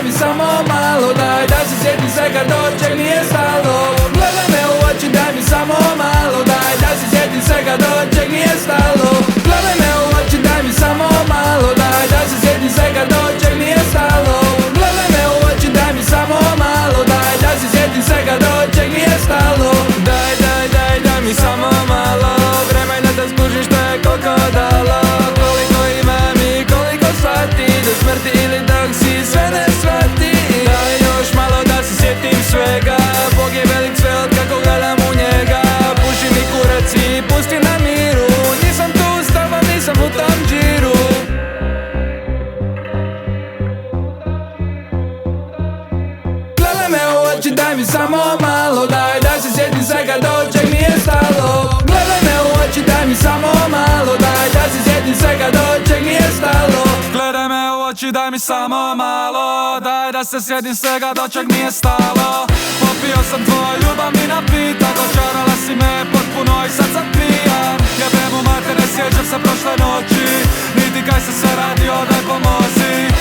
daj mi samo malo, daj da se sjetim svega do čeg nije stalo. Gledaj me u oči, daj mi samo malo, daj da se sjetim svega do čeg nije stalo. Gledaj me u oči, daj mi samo malo, daj da se sjetim svega do čeg nije stalo. Gledaj me u oči, daj mi samo malo, daj da se sjetim svega do čeg nije stalo. Daj, daj, daj, daj mi samo malo, vremena da skužim što je koliko dalo. Koliko imam i koliko shvati, do smrti ili dok si sve ne shvati. Daj još malo da se sjetim svega, Bog je velik sve od kako gledam u njega. Puši mi kurac i pusti na miru, nisam tu s tobom, nisam u tom džiru. Gledaj me u oči, daj mi samo malo, daj da se sjetim svega do čeg nije stalo. Gledaj me u oči, daj mi samo malo, daj da se sjetim svega do čeg nije stalo. Gledaj me u oči, daj mi samo malo, daj da se sjetim svega do čeg nije stalo. Popio sam tvoju ljubav mi napitak, očarala si me potpuno i sad sam pijan. Jebem u mater, ne sjećam se prošle noći, niti kaj se radio, daj pomozi.